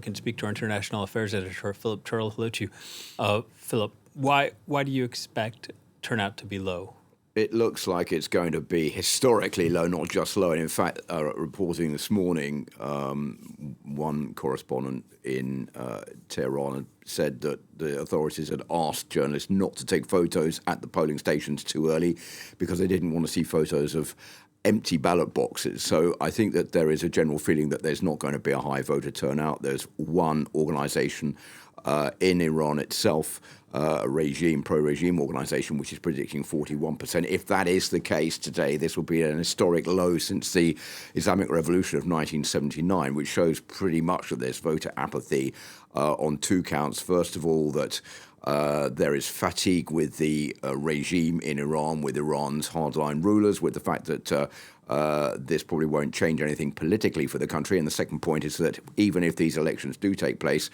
can speak to our international affairs editor, Philip Turle. Hello to you. Philip, why do you expect turnout to be low? It looks like it's going to be historically low, not just low. And in fact, reporting this morning, one correspondent in Tehran said that the authorities had asked journalists not to take photos at the polling stations too early because they didn't want to see photos of empty ballot boxes. So I think that there is a general feeling that there's not going to be a high voter turnout. There's one organization in Iran itself, a pro-regime organization, which is predicting 41%. If that is the case today, this will be an historic low since the Islamic Revolution of 1979, which shows pretty much that there's voter apathy on two counts. First of all, that there is fatigue with the regime in Iran, with Iran's hardline rulers, with the fact that this probably won't change anything politically for the country. And the second point is that even if these elections do take place,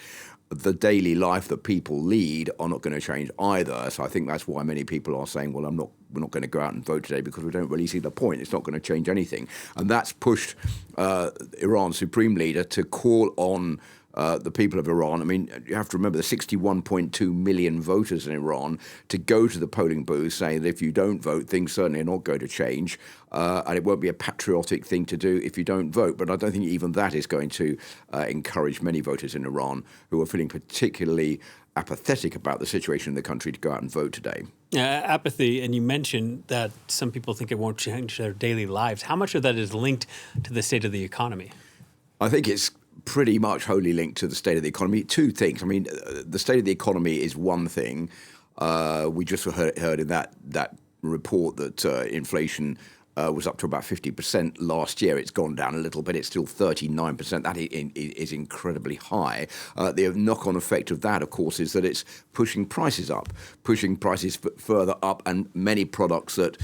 the daily life that people lead are not going to change either. So I think that's why many people are saying, well, we're not going to go out and vote today because we don't really see the point. It's not going to change anything. And that's pushed Iran's supreme leader to call on the people of Iran. I mean, you have to remember the 61.2 million voters in Iran to go to the polling booth saying that if you don't vote, things certainly are not going to change. And it won't be a patriotic thing to do if you don't vote. But I don't think even that is going to encourage many voters in Iran who are feeling particularly apathetic about the situation in the country to go out and vote today. Apathy, and you mentioned that some people think it won't change their daily lives. How much of that is linked to the state of the economy? I think it's pretty much wholly linked to the state of the economy. Two things. I mean, the state of the economy is one thing. We just heard in that report that inflation was up to about 50% last year. It's gone down a little bit. It's still 39%. That is incredibly high. The knock-on effect of that, of course, is that it's pushing prices up, pushing prices further up, and many products that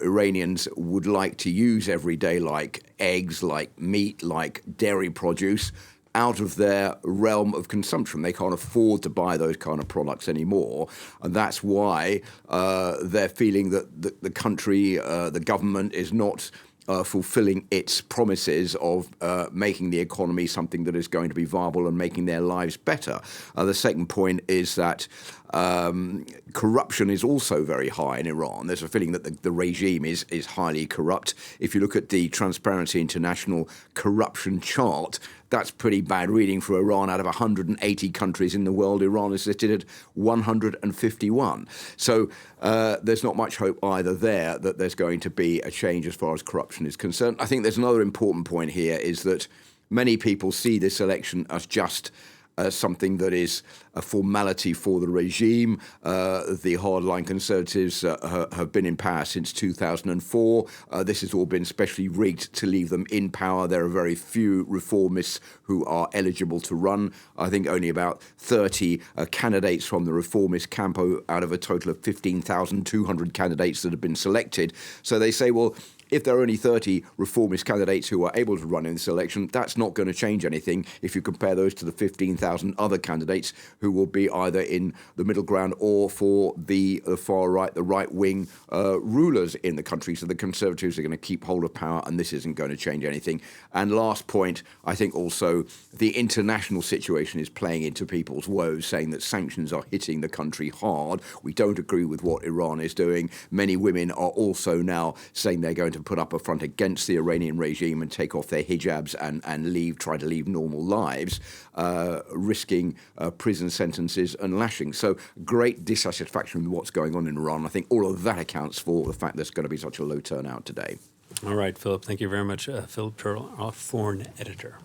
Iranians would like to use every day, like eggs, like meat, like dairy produce, out of their realm of consumption. They can't afford to buy those kind of products anymore. And that's why they're feeling that the country, the government is not fulfilling its promises of making the economy something that is going to be viable and making their lives better. The second point is that corruption is also very high in Iran. There's a feeling that the regime is highly corrupt. If you look at the Transparency International corruption chart, that's pretty bad reading for Iran. Out of 180 countries in the world, Iran is listed at 151. So there's not much hope either there that there's going to be a change as far as corruption is concerned. I think there's another important point here is that many people see this election as just something that is a formality for the regime. The hardline conservatives have been in power since 2004. This has all been specially rigged to leave them in power. There are very few reformists who are eligible to run. I think only about 30 candidates from the reformist camp out of a total of 15,200 candidates that have been selected. So they say, well, if there are only 30 reformist candidates who are able to run in this election, that's not going to change anything if you compare those to the 15,000 other candidates who will be either in the middle ground or for the far right, the right-wing rulers in the country. So the Conservatives are going to keep hold of power, and this isn't going to change anything. And last point, I think also the international situation is playing into people's woes, saying that sanctions are hitting the country hard. We don't agree with what Iran is doing. Many women are also now saying they're going to put up a front against the Iranian regime and take off their hijabs and try to lead normal lives, risking prison sentences and lashing. So great dissatisfaction with what's going on in Iran. I think all of that accounts for the fact there's going to be such a low turnout today. All right, Philip, thank you very much. Philip Turle, our foreign editor.